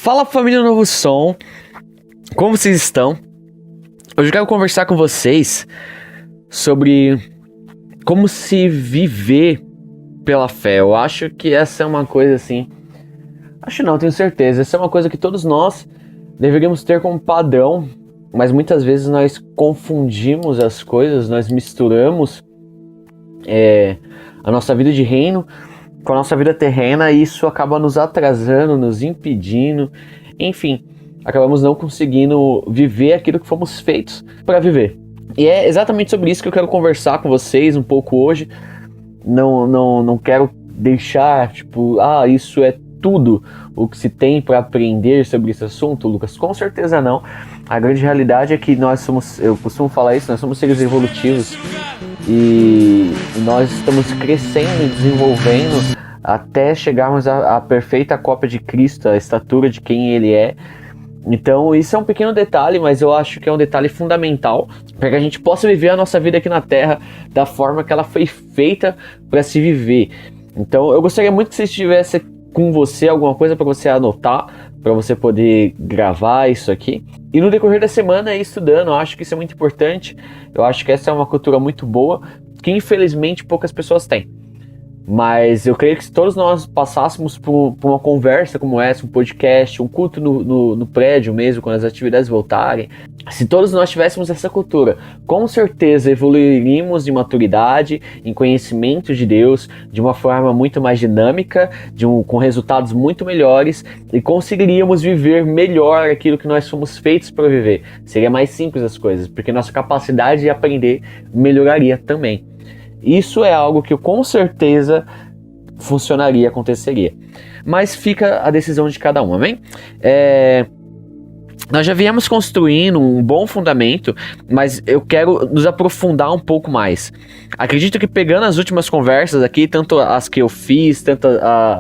Fala, família Novo Som, como vocês estão? Hoje eu quero conversar com vocês sobre como se viver pela fé. Eu acho que essa é uma coisa assim, tenho certeza, essa é uma coisa que todos nós deveríamos ter como padrão, mas muitas vezes nós confundimos as coisas, nós misturamos a nossa vida de reino com a nossa vida terrena, e isso acaba nos atrasando, nos impedindo, enfim, acabamos não conseguindo viver aquilo que fomos feitos para viver. E é exatamente sobre isso que eu quero conversar com vocês um pouco hoje. Não quero deixar, isso é tudo o que se tem para aprender sobre esse assunto, Lucas. Com certeza não. A grande realidade é que eu costumo falar isso, nós somos seres evolutivos e nós estamos crescendo e desenvolvendo até chegarmos à perfeita cópia de Cristo, a estatura de quem Ele é. Então isso é um pequeno detalhe, mas eu acho que é um detalhe fundamental para que a gente possa viver a nossa vida aqui na Terra da forma que ela foi feita para se viver. Então eu gostaria muito que você estivesse com você alguma coisa para você anotar, para você poder gravar isso aqui. E no decorrer da semana ir estudando, eu acho que isso é muito importante. Eu acho que essa é uma cultura muito boa, que infelizmente poucas pessoas têm. Mas eu creio que se todos nós passássemos por uma conversa como essa, um podcast, um culto no prédio mesmo, quando as atividades voltarem, se todos nós tivéssemos essa cultura, com certeza evoluiríamos em maturidade, em conhecimento de Deus, de uma forma muito mais dinâmica, com resultados muito melhores, e conseguiríamos viver melhor aquilo que nós fomos feitos para viver. Seria mais simples as coisas, porque nossa capacidade de aprender melhoraria também. Isso é algo que com certeza funcionaria, aconteceria. Mas fica a decisão de cada um, amém? Nós já viemos construindo um bom fundamento, mas eu quero nos aprofundar um pouco mais. Acredito que pegando as últimas conversas aqui, tanto as que eu fiz, tanto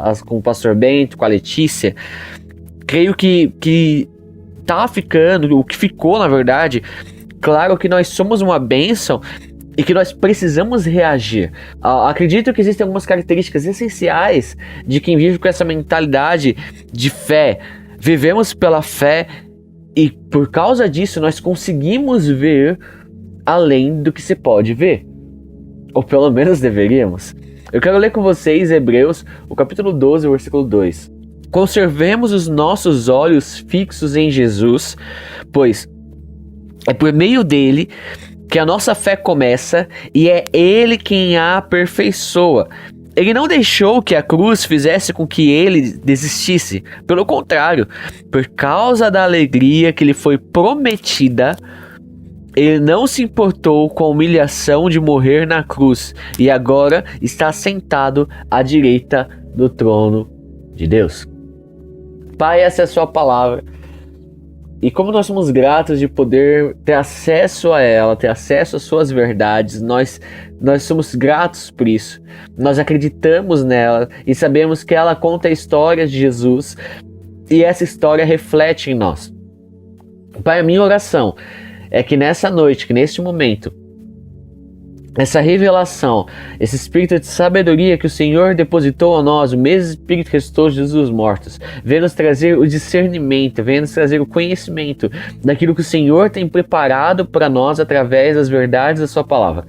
as com o Pastor Bento, com a Letícia, creio que tá ficando, o que ficou na verdade, claro que nós somos uma bênção e que nós precisamos reagir. Acredito que existem algumas características essenciais de quem vive com essa mentalidade de fé. Vivemos pela fé e por causa disso nós conseguimos ver além do que se pode ver. Ou pelo menos deveríamos. Eu quero ler com vocês Hebreus, o capítulo 12, o versículo 2. Conservemos os nossos olhos fixos em Jesus, pois é por meio dele que a nossa fé começa e é Ele quem a aperfeiçoa. Ele não deixou que a cruz fizesse com que ele desistisse. Pelo contrário, por causa da alegria que lhe foi prometida, ele não se importou com a humilhação de morrer na cruz e agora está sentado à direita do trono de Deus. Pai, essa é a sua palavra. E como nós somos gratos de poder ter acesso a ela, ter acesso às suas verdades, nós somos gratos por isso. Nós acreditamos nela e sabemos que ela conta a história de Jesus e essa história reflete em nós. Pai, a minha oração é que nessa noite, que neste momento, essa revelação, esse espírito de sabedoria que o Senhor depositou a nós, o mesmo espírito que ressuscitou Jesus dos mortos, venha nos trazer o discernimento, venha nos trazer o conhecimento daquilo que o Senhor tem preparado para nós através das verdades da sua palavra.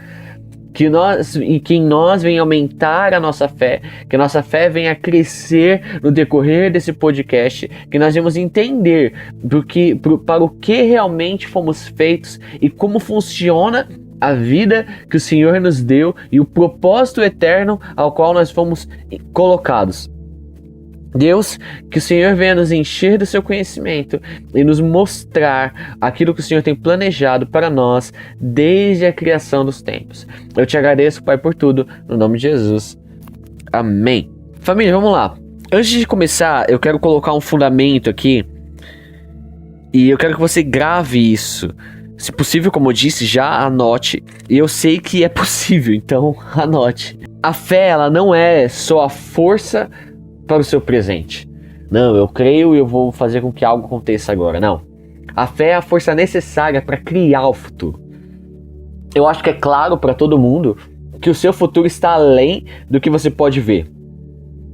Que em nós venha aumentar a nossa fé, que a nossa fé venha crescer no decorrer desse podcast, que nós venhamos entender para o que realmente fomos feitos e como funciona a vida que o Senhor nos deu e o propósito eterno ao qual nós fomos colocados. Deus, que o Senhor venha nos encher do seu conhecimento e nos mostrar aquilo que o Senhor tem planejado para nós desde a criação dos tempos. Eu te agradeço, Pai, por tudo, no nome de Jesus. Amém. Família, vamos lá. Antes de começar, eu quero colocar um fundamento aqui e eu quero que você grave isso. Se possível, como eu disse, já anote. E eu sei que é possível, então anote. A fé, ela não é só a força para o seu presente. Não, eu creio e eu vou fazer com que algo aconteça agora. Não. A fé é a força necessária para criar o futuro. Eu acho que é claro para todo mundo que o seu futuro está além do que você pode ver.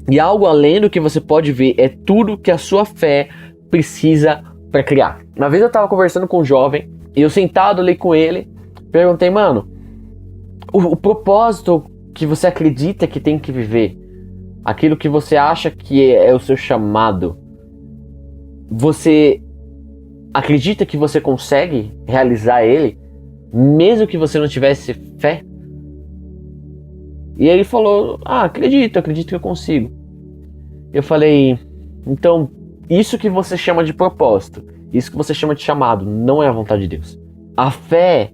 E algo além do que você pode ver é tudo que a sua fé precisa para criar. Uma vez eu tava conversando com um jovem, e eu sentado ali com ele, perguntei, mano, o propósito que você acredita que tem que viver, aquilo que você acha que é o seu chamado, você acredita que você consegue realizar ele, mesmo que você não tivesse fé? E ele falou, acredito que eu consigo. Eu falei, então, isso que você chama de propósito, isso que você chama de chamado, não é a vontade de Deus. A fé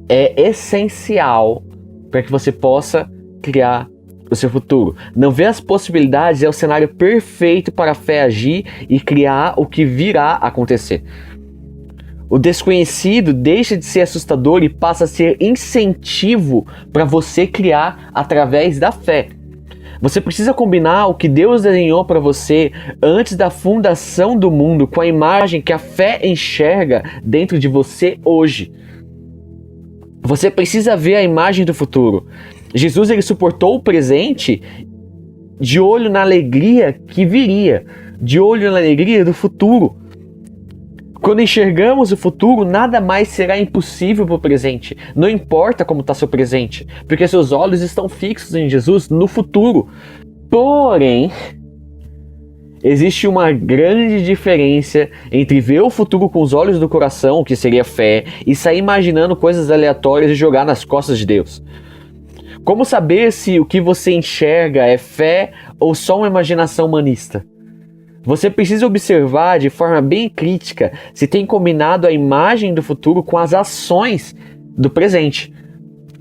é essencial para que você possa criar o seu futuro. Não ver as possibilidades é o cenário perfeito para a fé agir e criar o que virá a acontecer. O desconhecido deixa de ser assustador e passa a ser incentivo para você criar através da fé. Você precisa combinar o que Deus desenhou para você antes da fundação do mundo com a imagem que a fé enxerga dentro de você hoje. Você precisa ver a imagem do futuro. Jesus, ele suportou o presente de olho na alegria que viria, de olho na alegria do futuro. Quando enxergamos o futuro, nada mais será impossível para o presente. Não importa como está seu presente, porque seus olhos estão fixos em Jesus no futuro. Porém, existe uma grande diferença entre ver o futuro com os olhos do coração, que seria fé, e sair imaginando coisas aleatórias e jogar nas costas de Deus. Como saber se o que você enxerga é fé ou só uma imaginação humanista? Você precisa observar de forma bem crítica se tem combinado a imagem do futuro com as ações do presente.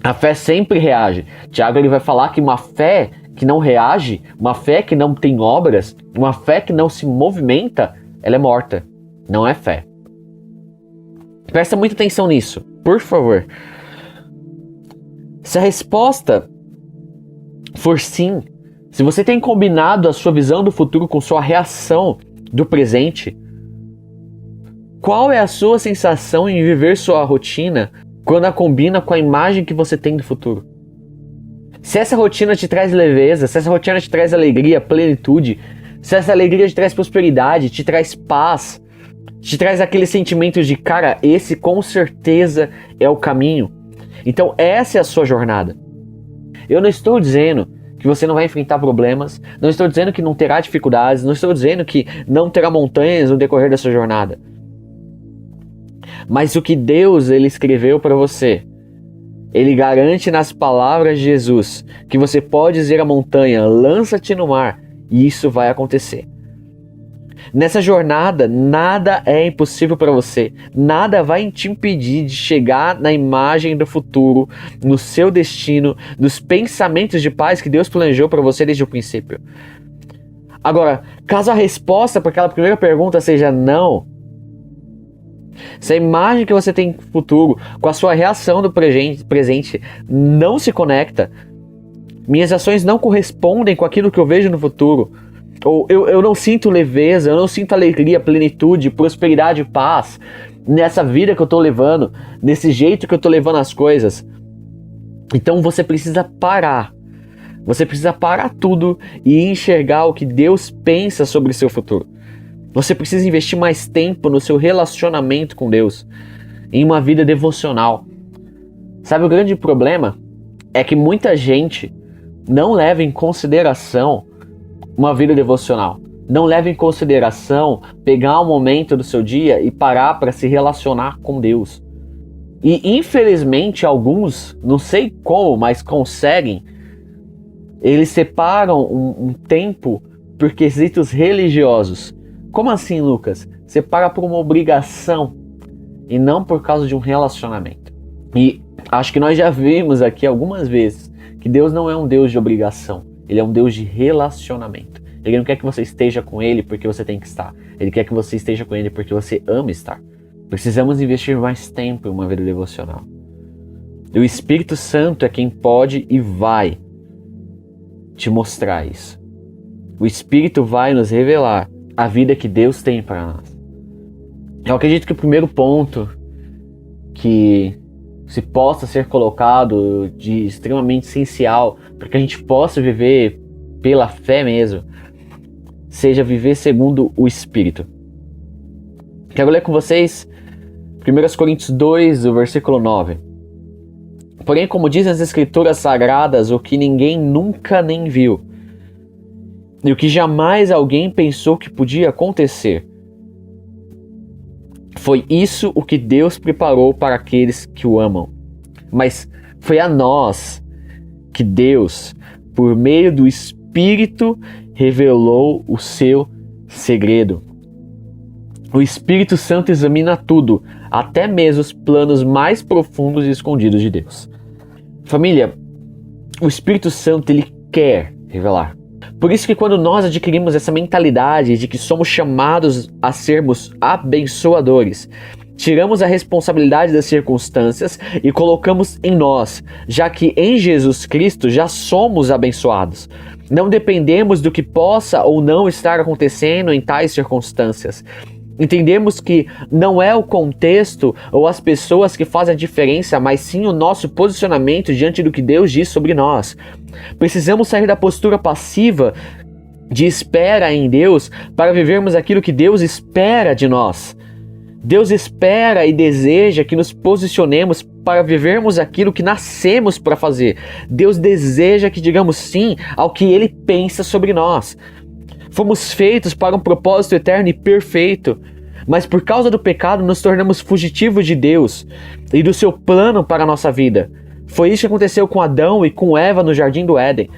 A fé sempre reage. Tiago, ele vai falar que uma fé que não reage, uma fé que não tem obras, uma fé que não se movimenta, ela é morta. Não é fé. Presta muita atenção nisso, por favor. Se a resposta for sim, se você tem combinado a sua visão do futuro com sua reação do presente, qual é a sua sensação em viver sua rotina quando a combina com a imagem que você tem do futuro? Se essa rotina te traz leveza, se essa rotina te traz alegria, plenitude, se essa alegria te traz prosperidade, te traz paz, te traz aquele sentimento de, cara, esse com certeza é o caminho. Então essa é a sua jornada. Eu não estou dizendo que você não vai enfrentar problemas, não estou dizendo que não terá dificuldades, não estou dizendo que não terá montanhas no decorrer da sua jornada. Mas o que Deus ele escreveu para você, ele garante nas palavras de Jesus que você pode dizer à montanha, lança-te no mar, e isso vai acontecer. Nessa jornada, nada é impossível para você. Nada vai te impedir de chegar na imagem do futuro, no seu destino, nos pensamentos de paz que Deus planejou para você desde o princípio. Agora, caso a resposta para aquela primeira pergunta seja não, se a imagem que você tem no futuro com a sua reação do presente não se conecta, minhas ações não correspondem com aquilo que eu vejo no futuro, ou eu não sinto leveza, eu não sinto alegria, plenitude, prosperidade e paz nessa vida que eu tô levando, nesse jeito que eu tô levando as coisas. Então você precisa parar. Você precisa parar tudo e enxergar o que Deus pensa sobre o seu futuro. Você precisa investir mais tempo no seu relacionamento com Deus, em uma vida devocional. Sabe, o grande problema é que muita gente não leva em consideração uma vida devocional. Não leva em consideração pegar um momento do seu dia e parar para se relacionar com Deus. E infelizmente alguns, não sei como, mas conseguem, eles separam um tempo por quesitos religiosos. Como assim, Lucas? Separa por uma obrigação e não por causa de um relacionamento. E acho que nós já vimos aqui algumas vezes que Deus não é um Deus de obrigação. Ele é um Deus de relacionamento. Ele não quer que você esteja com Ele porque você tem que estar. Ele quer que você esteja com Ele porque você ama estar. Precisamos investir mais tempo em uma vida devocional. E o Espírito Santo é quem pode e vai te mostrar isso. O Espírito vai nos revelar a vida que Deus tem para nós. Eu acredito que o primeiro ponto que se possa ser colocado de extremamente essencial para que a gente possa viver pela fé mesmo, seja viver segundo o Espírito. Quero ler com vocês 1 Coríntios 2, o versículo 9. Porém, como dizem as Escrituras Sagradas, o que ninguém nunca nem viu, e o que jamais alguém pensou que podia acontecer, foi isso o que Deus preparou para aqueles que o amam. Mas foi a nós que Deus, por meio do Espírito, revelou o seu segredo. O Espírito Santo examina tudo, até mesmo os planos mais profundos e escondidos de Deus. Família, o Espírito Santo, ele quer revelar. Por isso que quando nós adquirimos essa mentalidade de que somos chamados a sermos abençoadores, tiramos a responsabilidade das circunstâncias e colocamos em nós, já que em Jesus Cristo já somos abençoados. Não dependemos do que possa ou não estar acontecendo em tais circunstâncias. Entendemos que não é o contexto ou as pessoas que fazem a diferença, mas sim o nosso posicionamento diante do que Deus diz sobre nós. Precisamos sair da postura passiva de espera em Deus para vivermos aquilo que Deus espera de nós. Deus espera e deseja que nos posicionemos para vivermos aquilo que nascemos para fazer. Deus deseja que digamos sim ao que Ele pensa sobre nós. Fomos feitos para um propósito eterno e perfeito, mas por causa do pecado nos tornamos fugitivos de Deus e do seu plano para a nossa vida. Foi isso que aconteceu com Adão e com Eva no Jardim do Éden.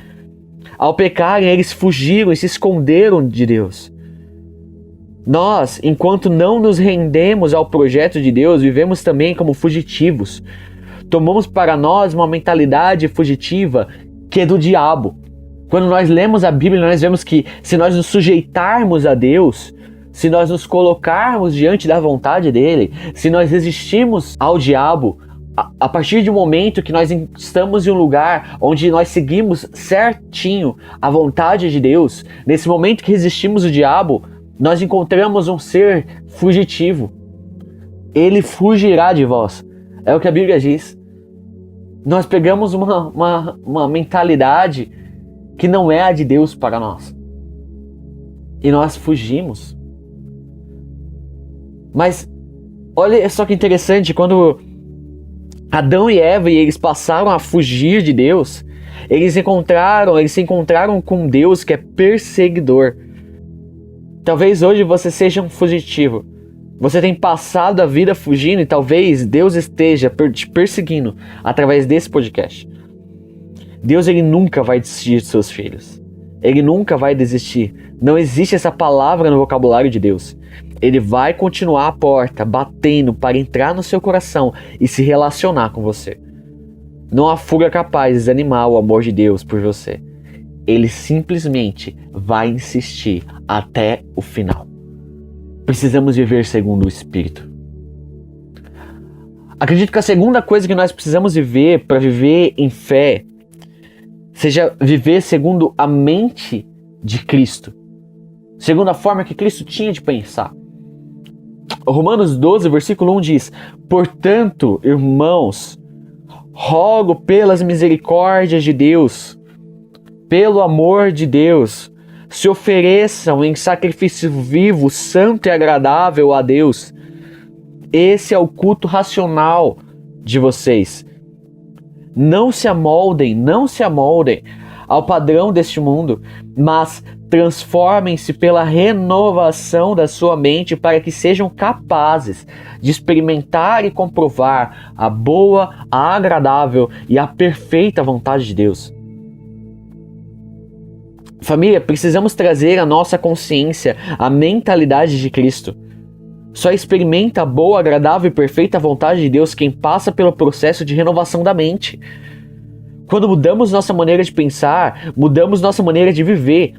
Ao pecarem, eles fugiram e se esconderam de Deus. Nós, enquanto não nos rendemos ao projeto de Deus, vivemos também como fugitivos. Tomamos para nós uma mentalidade fugitiva que é do diabo. Quando nós lemos a Bíblia, nós vemos que se nós nos sujeitarmos a Deus, se nós nos colocarmos diante da vontade dele, se nós resistirmos ao diabo, a partir do momento que nós estamos em um lugar onde nós seguimos certinho a vontade de Deus, nesse momento que resistimos ao diabo, nós encontramos um ser fugitivo. Ele fugirá de vós. É o que a Bíblia diz. Nós pegamos uma mentalidade que não é a de Deus para nós. E nós fugimos. Mas olha só que interessante, quando Adão e Eva eles passaram a fugir de Deus, eles se encontraram com Deus que é perseguidor. Talvez hoje você seja um fugitivo. Você tem passado a vida fugindo e talvez Deus esteja te perseguindo através desse podcast. Deus ele nunca vai desistir de seus filhos. Ele nunca vai desistir. Não existe essa palavra no vocabulário de Deus. Ele vai continuar a porta, batendo para entrar no seu coração e se relacionar com você. Não há fuga capaz de desanimar o amor de Deus por você. Ele simplesmente vai insistir até o final. Precisamos viver segundo o Espírito. Acredito que a segunda coisa que nós precisamos viver para viver em fé seja viver segundo a mente de Cristo, segundo a forma que Cristo tinha de pensar. Romanos 12, versículo 1 diz: portanto, irmãos, rogo pelas misericórdias de Deus, pelo amor de Deus, se ofereçam em sacrifício vivo, santo e agradável a Deus. Esse é o culto racional de vocês. Não se amoldem ao padrão deste mundo, mas transformem-se pela renovação da sua mente para que sejam capazes de experimentar e comprovar a boa, a agradável e a perfeita vontade de Deus. Família, precisamos trazer à nossa consciência a mentalidade de Cristo. Só experimenta a boa, agradável e perfeita vontade de Deus quem passa pelo processo de renovação da mente. Quando mudamos nossa maneira de pensar, mudamos nossa maneira de viver.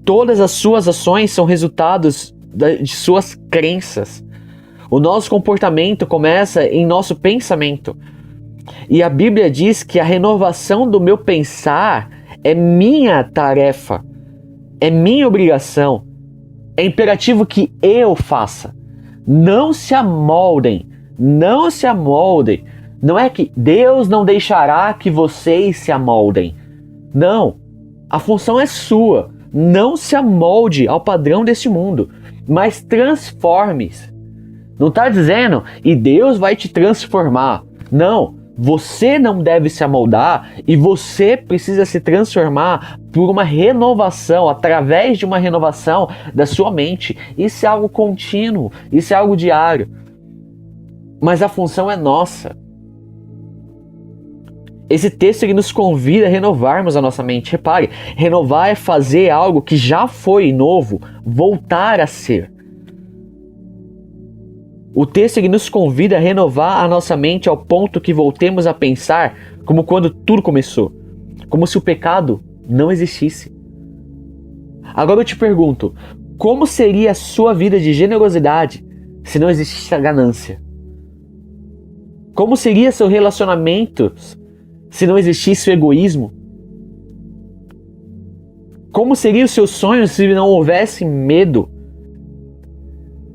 Todas as suas ações são resultados de suas crenças. O nosso comportamento começa em nosso pensamento. E a Bíblia diz que a renovação do meu pensar é minha tarefa, é minha obrigação. É imperativo que eu faça. Não se amoldem. Não se amoldem. Não é que Deus não deixará que vocês se amoldem. Não. A função é sua. Não se amolde ao padrão deste mundo, mas transforme-se. Não está dizendo, e Deus vai te transformar. Não, você não deve se amoldar e você precisa se transformar por uma renovação, através de uma renovação da sua mente. Isso é algo contínuo, isso é algo diário. Mas a função é nossa. Esse texto ele nos convida a renovarmos a nossa mente. Repare, renovar é fazer algo que já foi novo, voltar a ser. O texto ele nos convida a renovar a nossa mente ao ponto que voltemos a pensar como quando tudo começou. Como se o pecado não existisse. Agora eu te pergunto, como seria a sua vida de generosidade se não existisse a ganância? Como seria seu relacionamento se não existisse o egoísmo? Como seriam os seus sonhos se não houvesse medo?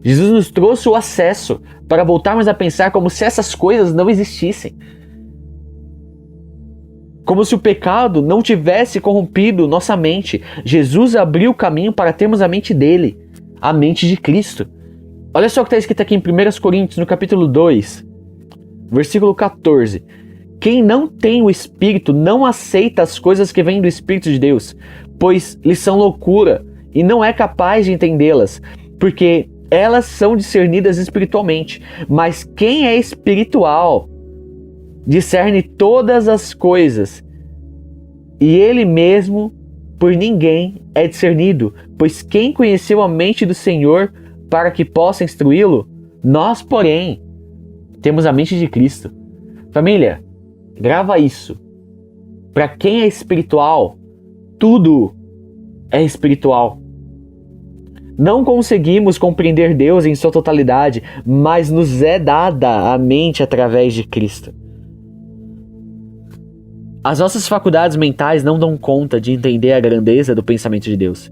Jesus nos trouxe o acesso para voltarmos a pensar como se essas coisas não existissem. Como se o pecado não tivesse corrompido nossa mente. Jesus abriu o caminho para termos a mente dele, a mente de Cristo. Olha só o que está escrito aqui em 1 Coríntios, no capítulo 2, versículo 14. Quem não tem o Espírito não aceita as coisas que vêm do Espírito de Deus, pois lhes são loucura e não é capaz de entendê-las, porque elas são discernidas espiritualmente. Mas quem é espiritual discerne todas as coisas, e ele mesmo por ninguém é discernido, pois quem conheceu a mente do Senhor para que possa instruí-lo? Nós, porém, temos a mente de Cristo. Família, grava isso. Para quem é espiritual, tudo é espiritual. Não conseguimos compreender Deus em sua totalidade, mas nos é dada a mente através de Cristo. As nossas faculdades mentais não dão conta de entender a grandeza do pensamento de Deus.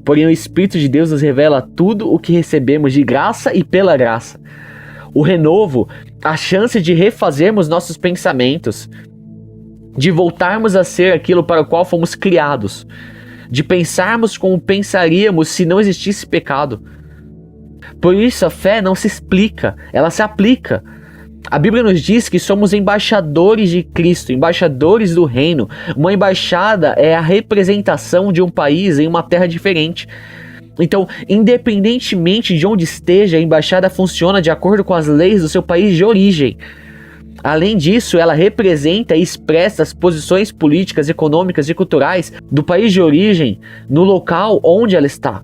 Porém, o Espírito de Deus nos revela tudo o que recebemos de graça e pela graça. O renovo, a chance de refazermos nossos pensamentos, de voltarmos a ser aquilo para o qual fomos criados, de pensarmos como pensaríamos se não existisse pecado. Por isso a fé não se explica, ela se aplica. A Bíblia nos diz que somos embaixadores de Cristo, embaixadores do reino. Uma embaixada é a representação de um país em uma terra diferente. Então, independentemente de onde esteja, a embaixada funciona de acordo com as leis do seu país de origem. Além disso, ela representa e expressa as posições políticas, econômicas e culturais do país de origem no local onde ela está.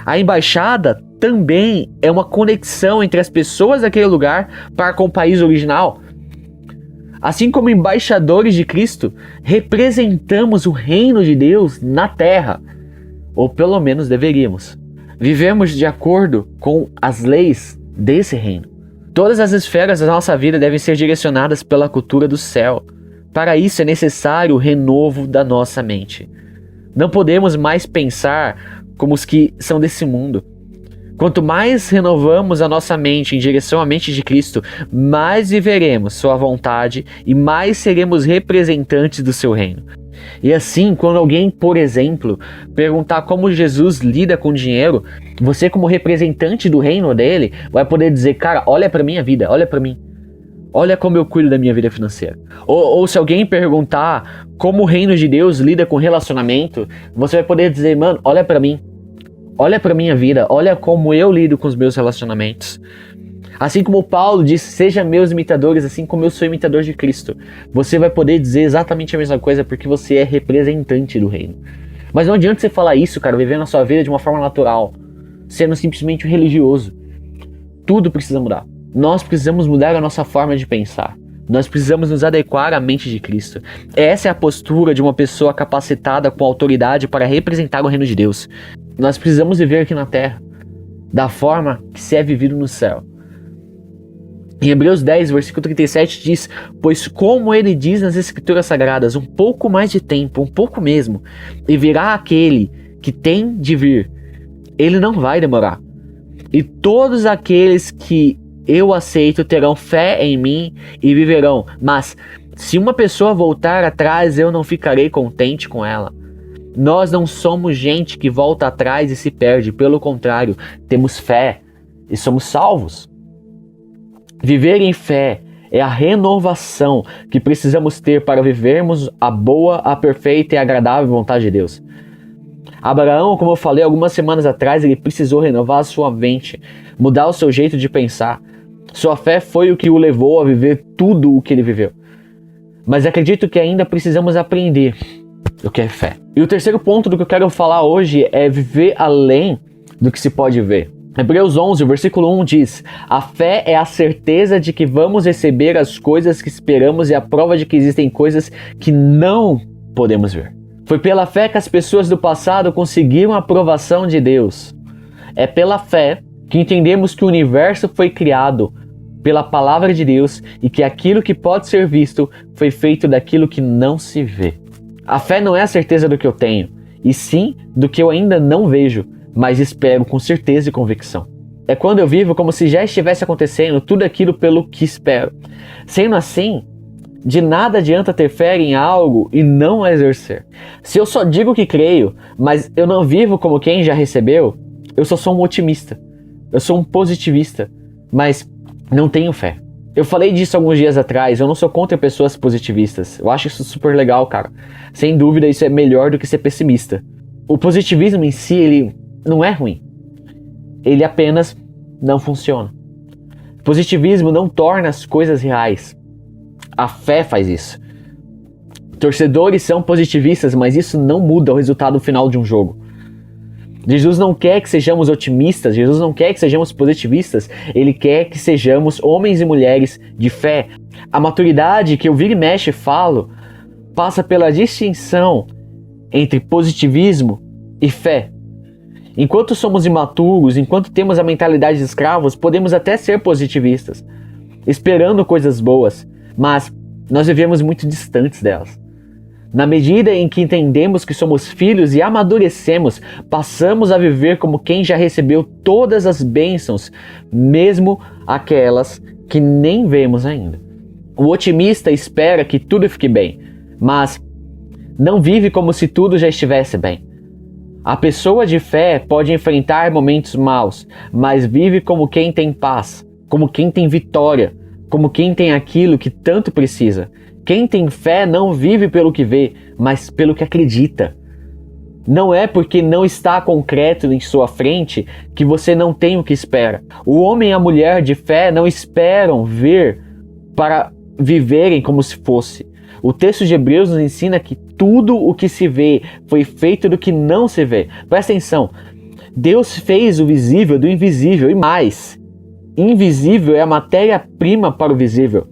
A embaixada também é uma conexão entre as pessoas daquele lugar para com o país original. Assim como embaixadores de Cristo, representamos o reino de Deus na terra, ou pelo menos deveríamos. Vivemos de acordo com as leis desse reino. Todas as esferas da nossa vida devem ser direcionadas pela cultura do céu. Para isso é necessário o renovo da nossa mente. Não podemos mais pensar como os que são desse mundo. Quanto mais renovamos a nossa mente em direção à mente de Cristo, mais viveremos sua vontade e mais seremos representantes do seu reino. E assim, quando alguém, por exemplo, perguntar como Jesus lida com dinheiro, você como representante do reino dele, vai poder dizer, cara, olha pra minha vida, olha pra mim. Olha como eu cuido da minha vida financeira. Ou se alguém perguntar como o reino de Deus lida com relacionamento, você vai poder dizer, mano, olha pra mim. Olha pra minha vida, olha como eu lido com os meus relacionamentos. Assim como Paulo disse, seja meus imitadores, assim como eu sou imitador de Cristo. Você vai poder dizer exatamente a mesma coisa porque você é representante do reino. Mas não adianta você falar isso, cara, vivendo a sua vida de uma forma natural, sendo simplesmente um religioso. Tudo precisa mudar. Nós precisamos mudar a nossa forma de pensar. Nós precisamos nos adequar à mente de Cristo. Essa é a postura de uma pessoa capacitada com autoridade para representar o reino de Deus. Nós precisamos viver aqui na terra da forma que se é vivido no céu. Em Hebreus 10, versículo 37 diz, pois como ele diz nas Escrituras Sagradas, um pouco mais de tempo, um pouco mesmo, e virá aquele que tem de vir. Ele não vai demorar. E todos aqueles que eu aceito terão fé em mim e viverão. Mas se uma pessoa voltar atrás, eu não ficarei contente com ela. Nós não somos gente que volta atrás e se perde. Pelo contrário, temos fé e somos salvos. Viver em fé é a renovação que precisamos ter para vivermos a boa, a perfeita e agradável vontade de Deus. Abraão, como eu falei algumas semanas atrás, ele precisou renovar a sua mente, mudar o seu jeito de pensar. Sua fé foi o que o levou a viver tudo o que ele viveu. Mas acredito que ainda precisamos aprender o que é fé. E o terceiro ponto do que eu quero falar hoje é viver além do que se pode ver. Hebreus 11, o versículo 1 diz: a fé é a certeza de que vamos receber as coisas que esperamos e a prova de que existem coisas que não podemos ver. Foi pela fé que as pessoas do passado conseguiram a aprovação de Deus. É pela fé que entendemos que o universo foi criado pela palavra de Deus e que aquilo que pode ser visto foi feito daquilo que não se vê. A fé não é a certeza do que eu tenho, e sim do que eu ainda não vejo, mas espero com certeza e convicção. É quando eu vivo como se já estivesse acontecendo tudo aquilo pelo que espero. Sendo assim, de nada adianta ter fé em algo e não exercer. Se eu só digo que creio, mas eu não vivo como quem já recebeu, eu só sou um otimista. Eu sou um positivista, mas não tenho fé. Eu falei disso alguns dias atrás, eu não sou contra pessoas positivistas. Eu acho isso super legal, cara. Sem dúvida, isso é melhor do que ser pessimista. O positivismo em si, ele não é ruim. Ele apenas não funciona. Positivismo não torna as coisas reais. A fé faz isso. Torcedores são positivistas, mas isso não muda o resultado final de um jogo. Jesus não quer que sejamos otimistas, Jesus não quer que sejamos positivistas, Ele quer que sejamos homens e mulheres de fé. A maturidade que eu vira e mexe falo passa pela distinção entre positivismo e fé. Enquanto somos imaturos, enquanto temos a mentalidade de escravos, podemos até ser positivistas, esperando coisas boas, mas nós vivemos muito distantes delas. Na medida em que entendemos que somos filhos e amadurecemos, passamos a viver como quem já recebeu todas as bênçãos, mesmo aquelas que nem vemos ainda. O otimista espera que tudo fique bem, mas não vive como se tudo já estivesse bem. A pessoa de fé pode enfrentar momentos maus, mas vive como quem tem paz, como quem tem vitória, como quem tem aquilo que tanto precisa. Quem tem fé não vive pelo que vê, mas pelo que acredita. Não é porque não está concreto em sua frente que você não tem o que espera. O homem e a mulher de fé não esperam ver para viverem como se fosse. O texto de Hebreus nos ensina que tudo o que se vê foi feito do que não se vê. Presta atenção. Deus fez o visível do invisível e mais. Invisível é a matéria-prima para o visível.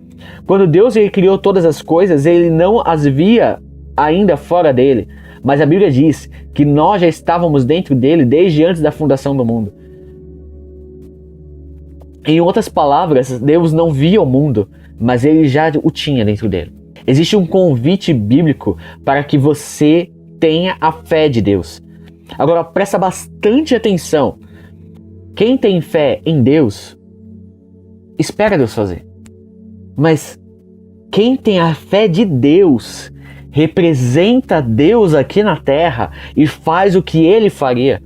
Quando Deus ele criou todas as coisas, Ele não as via ainda fora dele. Mas a Bíblia diz que nós já estávamos dentro dele desde antes da fundação do mundo. Em outras palavras, Deus não via o mundo, mas Ele já o tinha dentro dele. Existe um convite bíblico para que você tenha a fé de Deus. Agora, presta bastante atenção. Quem tem fé em Deus, espera Deus fazer. Mas quem tem a fé de Deus representa Deus aqui na terra e faz o que Ele faria.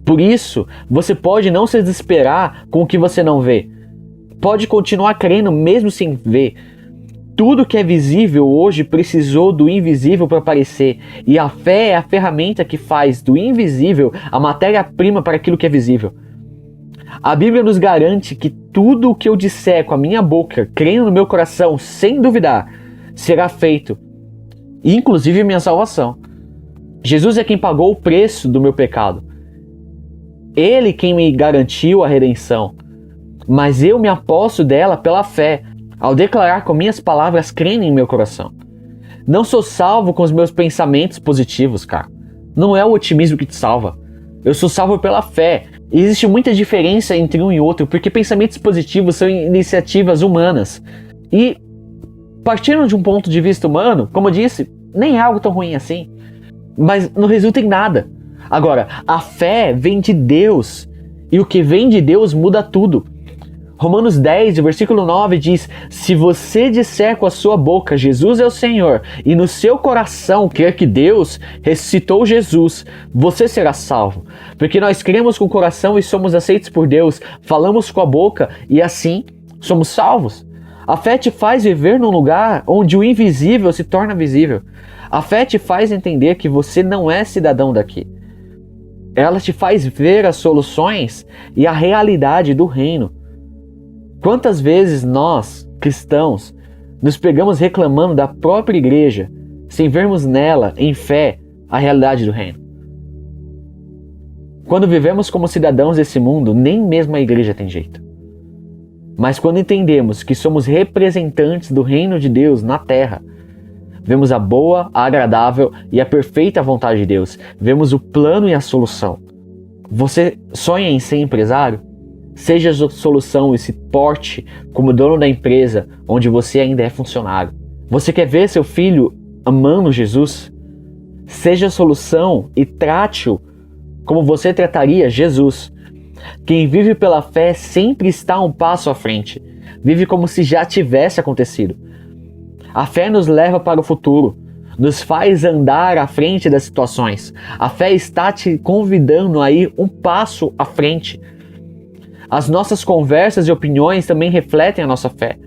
Por isso, você pode não se desesperar com o que você não vê. Pode continuar crendo mesmo sem ver. Tudo que é visível hoje precisou do invisível para aparecer. E a fé é a ferramenta que faz do invisível a matéria-prima para aquilo que é visível. A Bíblia nos garante que tudo o que eu disser com a minha boca, crendo no meu coração, sem duvidar, será feito. Inclusive minha salvação. Jesus é quem pagou o preço do meu pecado. Ele quem me garantiu a redenção. Mas eu me aposto dela pela fé, ao declarar com minhas palavras crendo em meu coração. Não sou salvo com os meus pensamentos positivos, cara. Não é o otimismo que te salva. Eu sou salvo pela fé. Existe muita diferença entre um e outro, porque pensamentos positivos são iniciativas humanas. E, partindo de um ponto de vista humano, como eu disse, nem é algo tão ruim assim. Mas não resulta em nada. Agora, a fé vem de Deus. E o que vem de Deus muda tudo. Romanos 10, versículo 9 diz: se você disser com a sua boca Jesus é o Senhor e no seu coração crer que Deus ressuscitou Jesus, você será salvo. Porque nós cremos com o coração e somos aceitos por Deus, falamos com a boca e assim somos salvos. A fé te faz viver num lugar onde o invisível se torna visível. A fé te faz entender que você não é cidadão daqui. Ela te faz ver as soluções e a realidade do reino. Quantas vezes nós, cristãos, nos pegamos reclamando da própria igreja, sem vermos nela, em fé, a realidade do reino? Quando vivemos como cidadãos desse mundo, nem mesmo a igreja tem jeito. Mas quando entendemos que somos representantes do reino de Deus na terra, vemos a boa, a agradável e a perfeita vontade de Deus. Vemos o plano e a solução. Você sonha em ser empresário? Seja a solução e se porte como dono da empresa onde você ainda é funcionário. Você quer ver seu filho amando Jesus? Seja a solução e trate-o como você trataria Jesus. Quem vive pela fé sempre está um passo à frente. Vive como se já tivesse acontecido. A fé nos leva para o futuro, nos faz andar à frente das situações. A fé está te convidando a ir um passo à frente. As nossas conversas e opiniões também refletem a nossa fé.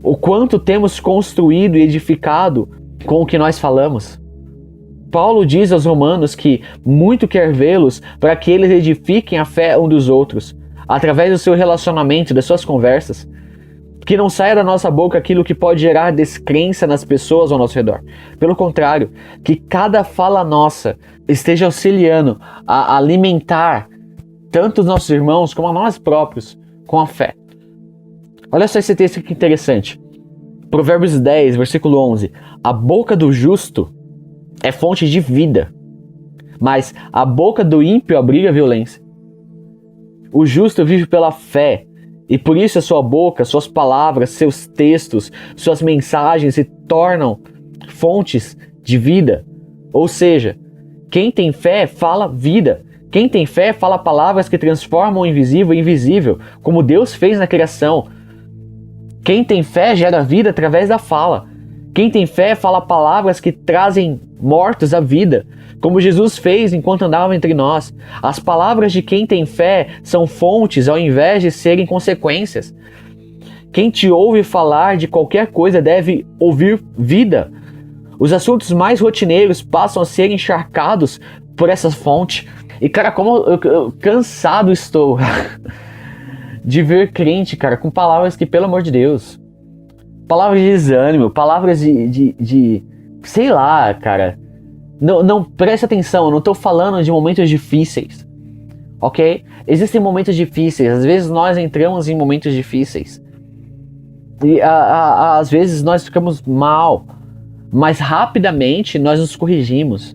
O quanto temos construído e edificado com o que nós falamos. Paulo diz aos romanos que muito quer vê-los para que eles edifiquem a fé um dos outros, através do seu relacionamento, das suas conversas. Que não saia da nossa boca aquilo que pode gerar descrença nas pessoas ao nosso redor. Pelo contrário, que cada fala nossa esteja auxiliando a alimentar tanto os nossos irmãos como a nós próprios com a fé. Olha só esse texto que interessante. Provérbios 10, versículo 11. A boca do justo é fonte de vida, mas a boca do ímpio abriga violência. O justo vive pela fé, e por isso a sua boca, suas palavras, seus textos, suas mensagens se tornam fontes de vida. Ou seja, quem tem fé fala vida. Quem tem fé fala palavras que transformam o invisível em visível, como Deus fez na criação. Quem tem fé gera vida através da fala. Quem tem fé fala palavras que trazem mortos à vida, como Jesus fez enquanto andava entre nós. As palavras de quem tem fé são fontes ao invés de serem consequências. Quem te ouve falar de qualquer coisa deve ouvir vida. Os assuntos mais rotineiros passam a ser encharcados por essa fonte. E cara, como eu cansado estou de ver crente, cara, com palavras que, pelo amor de Deus, palavras de desânimo, palavras de sei lá, cara. Não preste atenção, eu não estou falando de momentos difíceis, ok? Existem momentos difíceis, às vezes nós entramos em momentos difíceis. E às vezes nós ficamos mal, mas rapidamente nós nos corrigimos.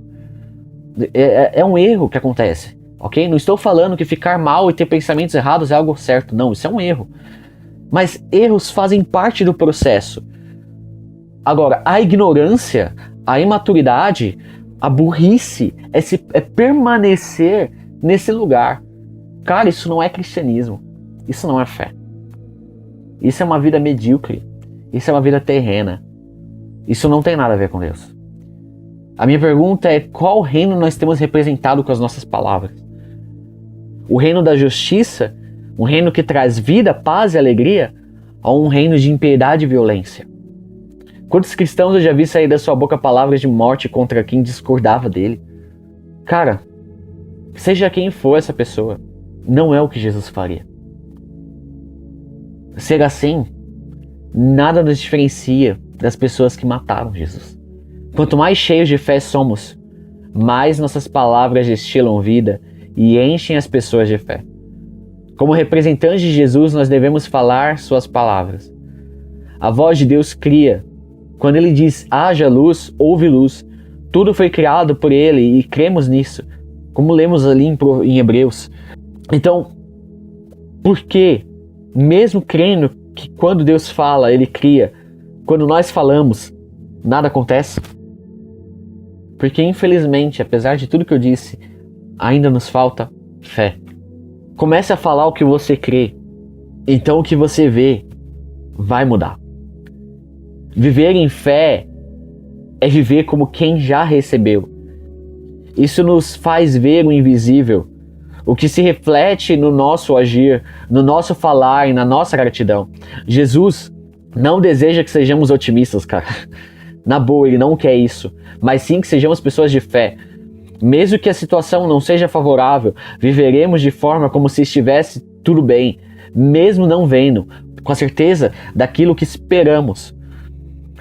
É um erro que acontece, ok? Não estou falando que ficar mal e ter pensamentos errados é algo certo, não, isso é um erro. Mas erros fazem parte do processo. Agora, a ignorância, a imaturidade, a burrice é permanecer nesse lugar. Cara, isso não é cristianismo. Isso não é fé. Isso é uma vida medíocre. Isso é uma vida terrena. Isso não tem nada a ver com Deus. A minha pergunta é: qual reino nós temos representado com as nossas palavras? O reino da justiça? Um reino que traz vida, paz e alegria? Ou um reino de impiedade e violência? Quantos cristãos eu já vi sair da sua boca palavras de morte contra quem discordava dele? Cara, seja quem for essa pessoa, não é o que Jesus faria. Ser assim, nada nos diferencia das pessoas que mataram Jesus. Quanto mais cheios de fé somos, mais nossas palavras destilam vida e enchem as pessoas de fé. Como representantes de Jesus, nós devemos falar suas palavras. A voz de Deus cria. Quando ele diz, haja luz, houve luz. Tudo foi criado por ele e cremos nisso, como lemos ali em Hebreus. Então, por que, mesmo crendo que quando Deus fala, ele cria, quando nós falamos, nada acontece? Porque, infelizmente, apesar de tudo que eu disse, ainda nos falta fé. Comece a falar o que você crê. então o que você vê vai mudar. Viver em fé é viver como quem já recebeu. Isso nos faz ver o invisível, o que se reflete no nosso agir, no nosso falar e na nossa gratidão. Jesus não deseja que sejamos otimistas, cara. Na boa, ele não quer isso. Mas sim que sejamos pessoas de fé. Mesmo que a situação não seja favorável, viveremos de forma como se estivesse tudo bem, mesmo não vendo, com a certeza daquilo que esperamos.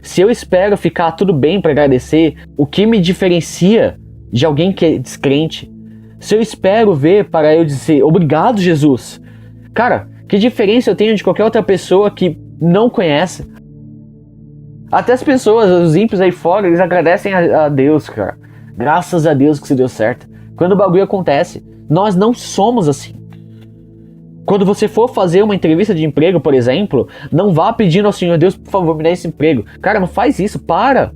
Se eu espero ficar tudo bem para agradecer, o que me diferencia de alguém que é descrente? Se eu espero ver para eu dizer obrigado, Jesus, cara, que diferença eu tenho de qualquer outra pessoa que não conhece? Até as pessoas, os ímpios aí fora, eles agradecem a Deus, cara. Graças a Deus que isso deu certo. Quando o bagulho acontece, nós não somos assim. Quando você for fazer uma entrevista de emprego, por exemplo, não vá pedindo ao Senhor, Deus, por favor, me dê esse emprego. Cara, não faz isso, para.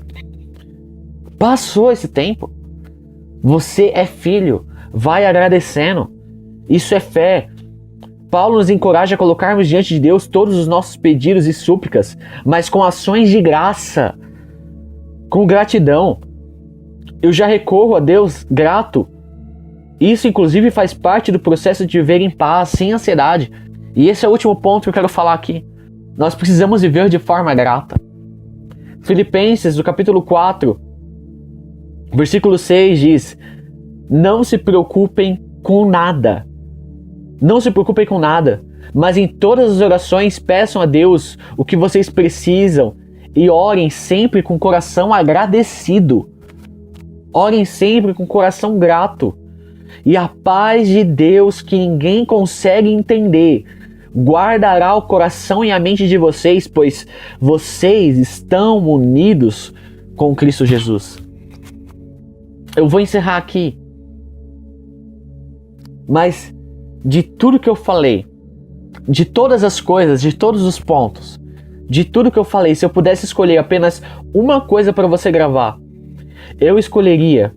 Passou esse tempo. Você é filho, vai agradecendo. Isso é fé. Paulo nos encoraja a colocarmos diante de Deus todos os nossos pedidos e súplicas, mas com ações de graça, com gratidão. Eu já recorro a Deus grato. Isso, inclusive, faz parte do processo de viver em paz, sem ansiedade. E esse é o último ponto que eu quero falar aqui. Nós precisamos viver de forma grata. Filipenses, no capítulo 4, versículo 6 diz: não se preocupem com nada. Não se preocupem com nada, mas em todas as orações peçam a Deus o que vocês precisam e orem sempre com o coração agradecido. Orem sempre com o coração grato. E a paz de Deus, que ninguém consegue entender, guardará o coração e a mente de vocês, pois vocês estão unidos com Cristo Jesus. Eu vou encerrar aqui. Mas de tudo que eu falei, de todas as coisas, de todos os pontos, de tudo que eu falei, se eu pudesse escolher apenas uma coisa para você gravar, eu escolheria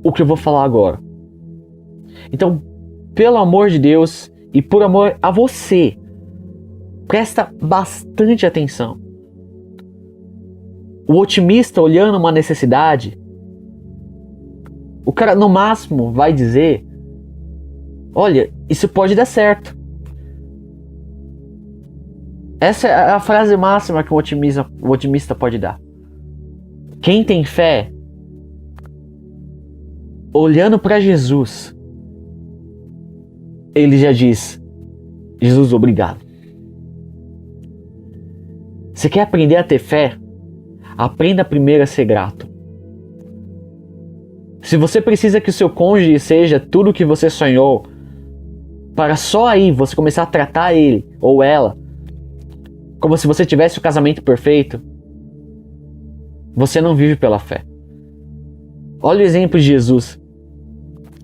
o que eu vou falar agora. Então, pelo amor de Deus e por amor a você, presta bastante atenção. O otimista olhando uma necessidade, o cara no máximo vai dizer: olha, isso pode dar certo. Essa é a frase máxima que o otimista pode dar. Quem tem fé, olhando para Jesus, ele já diz: Jesus, obrigado. Você quer aprender a ter fé? Aprenda primeiro a ser grato. Se você precisa que o seu cônjuge seja tudo o que você sonhou, para só aí você começar a tratar ele ou ela como se você tivesse o casamento perfeito, você não vive pela fé. Olha o exemplo de Jesus.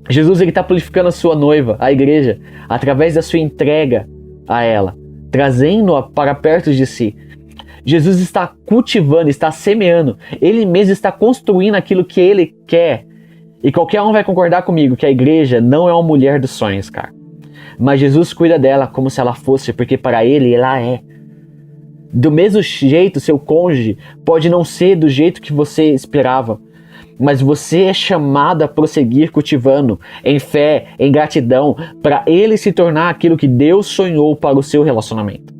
Jesus está purificando a sua noiva, a igreja, através da sua entrega a ela, trazendo-a para perto de si. Jesus está cultivando, está semeando, ele mesmo está construindo aquilo que ele quer. E qualquer um vai concordar comigo que a igreja não é uma mulher dos sonhos, cara. Mas Jesus cuida dela como se ela fosse, porque para ele ela é. Do mesmo jeito, seu cônjuge pode não ser do jeito que você esperava, mas você é chamado a prosseguir cultivando em fé, em gratidão, para ele se tornar aquilo que Deus sonhou para o seu relacionamento.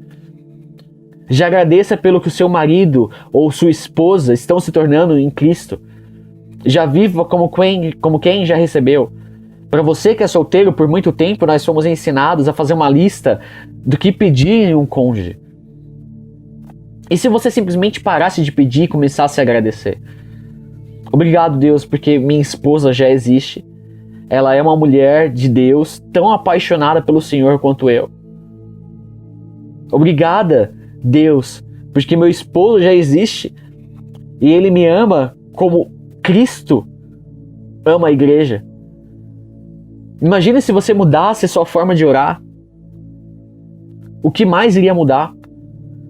Já agradeça pelo que o seu marido ou sua esposa estão se tornando em Cristo. Já viva como quem já recebeu. Para você que é solteiro, por muito tempo nós fomos ensinados a fazer uma lista do que pedir em um cônjuge. E se você simplesmente parasse de pedir e começasse a agradecer? Obrigado, Deus, porque minha esposa já existe. Ela é uma mulher de Deus, tão apaixonada pelo Senhor quanto eu. Obrigada, Deus, porque meu esposo já existe e ele me ama como Cristo ama a igreja. Imagina se você mudasse a sua forma de orar. O que mais iria mudar?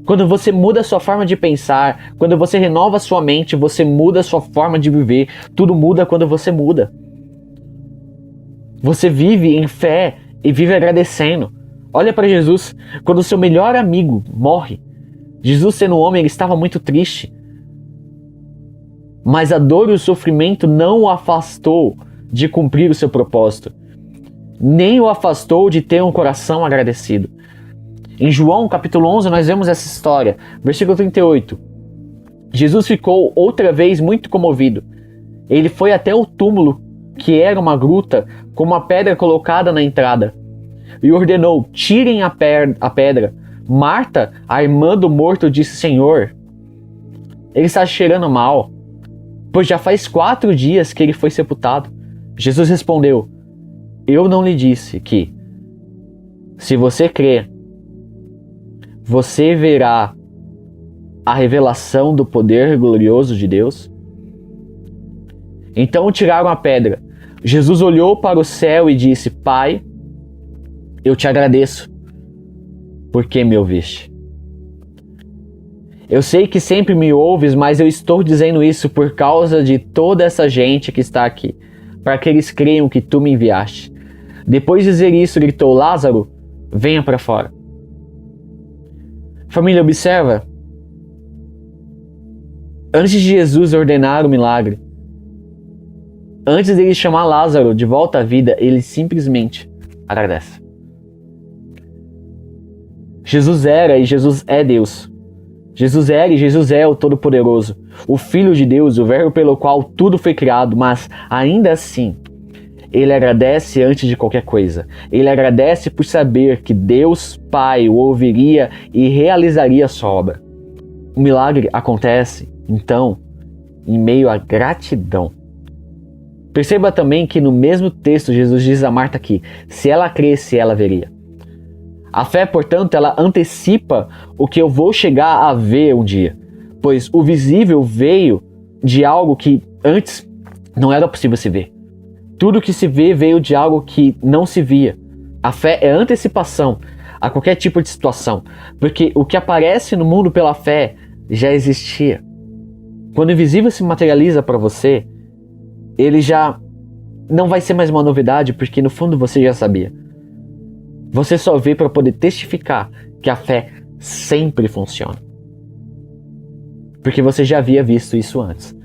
Quando você muda a sua forma de pensar, quando você renova a sua mente, você muda a sua forma de viver. Tudo muda quando você muda. Você vive em fé e vive agradecendo. Olha para Jesus, quando o seu melhor amigo morre. Jesus, sendo homem, ele estava muito triste. Mas a dor e o sofrimento não o afastou de cumprir o seu propósito, nem o afastou de ter um coração agradecido. Em João capítulo 11 nós vemos essa história, versículo 38. Jesus ficou outra vez muito comovido. Ele foi até o túmulo, que era uma gruta com uma pedra colocada na entrada, e ordenou: tirem a pedra. Marta, a irmã do morto, disse: Senhor, ele está cheirando mal, pois já faz 4 dias que ele foi sepultado. Jesus respondeu: eu não lhe disse que, se você crer, você verá a revelação do poder glorioso de Deus? Então tiraram a pedra. Jesus olhou para o céu e disse: Pai, eu te agradeço, porque me ouviste. Eu sei que sempre me ouves, mas eu estou dizendo isso por causa de toda essa gente que está aqui, para que eles creiam que tu me enviaste. Depois de dizer isso, gritou: Lázaro, venha para fora. Família, observa. Antes de Jesus ordenar o milagre, antes dele chamar Lázaro de volta à vida, ele simplesmente agradece. Jesus era e Jesus é Deus. Jesus era e Jesus é o Todo-Poderoso, o Filho de Deus, o Verbo pelo qual tudo foi criado, mas ainda assim, ele agradece antes de qualquer coisa. Ele agradece por saber que Deus Pai o ouviria e realizaria a sua obra. O milagre acontece, então, em meio à gratidão. Perceba também que no mesmo texto Jesus diz a Marta que, se ela cresce, ela veria. A fé, portanto, ela antecipa o que eu vou chegar a ver um dia, pois o visível veio de algo que antes não era possível se ver. Tudo que se vê veio de algo que não se via. A fé é antecipação a qualquer tipo de situação, porque o que aparece no mundo pela fé já existia. Quando o invisível se materializa para você, ele já não vai ser mais uma novidade, porque no fundo você já sabia. Você só vê para poder testificar que a fé sempre funciona. Porque você já havia visto isso antes,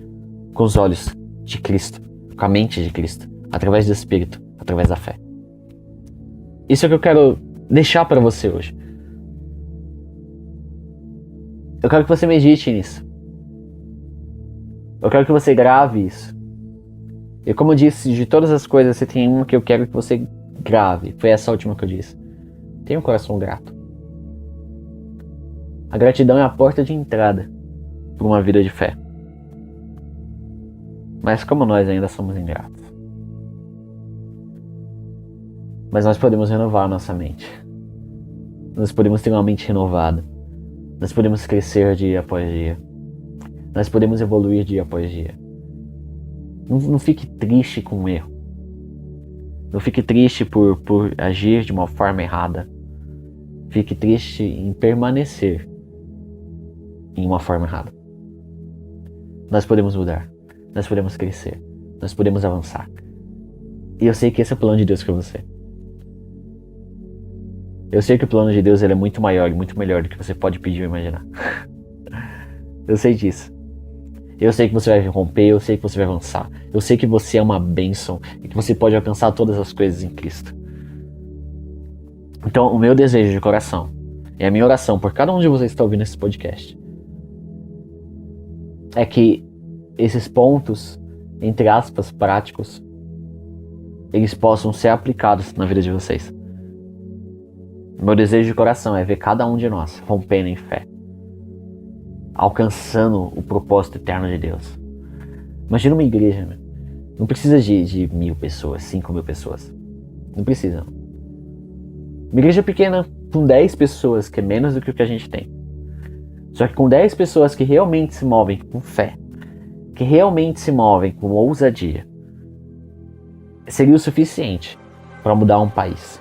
com os olhos de Cristo, com a mente de Cristo, através do Espírito, através da fé. Isso é o que eu quero deixar para você hoje. Eu quero que você medite nisso. Eu quero que você grave isso. E como eu disse, de todas as coisas, você tem uma que eu quero que você grave. Foi essa última que eu disse. Tenha um coração grato. A gratidão é a porta de entrada para uma vida de fé. Mas como nós ainda somos ingratos. Mas nós podemos renovar a nossa mente. Nós podemos ter uma mente renovada. Nós podemos crescer dia após dia. Nós podemos evoluir dia após dia. Não fique triste com o erro. Não fique triste por agir de uma forma errada. Fique triste em permanecer em uma forma errada. Nós podemos mudar. Nós podemos crescer. Nós podemos avançar. E eu sei que esse é o plano de Deus para você. Eu sei que o plano de Deus ele é muito maior e muito melhor do que você pode pedir ou imaginar. Eu sei disso. Eu sei que você vai romper, eu sei que você vai avançar. Eu sei que você é uma bênção e que você pode alcançar todas as coisas em Cristo. Então, o meu desejo de coração e a minha oração por cada um de vocês que está ouvindo esse podcast é que esses pontos, entre aspas, práticos, eles possam ser aplicados na vida de vocês. O meu desejo de coração é ver cada um de nós rompendo em fé, alcançando o propósito eterno de Deus. Imagina uma igreja, né? Não precisa de 1.000 pessoas, 5.000 pessoas. Não precisa. Uma igreja pequena com 10 pessoas, que é menos do que o que a gente tem. Só que com 10 pessoas que realmente se movem com fé, que realmente se movem com ousadia, seria o suficiente para mudar um país.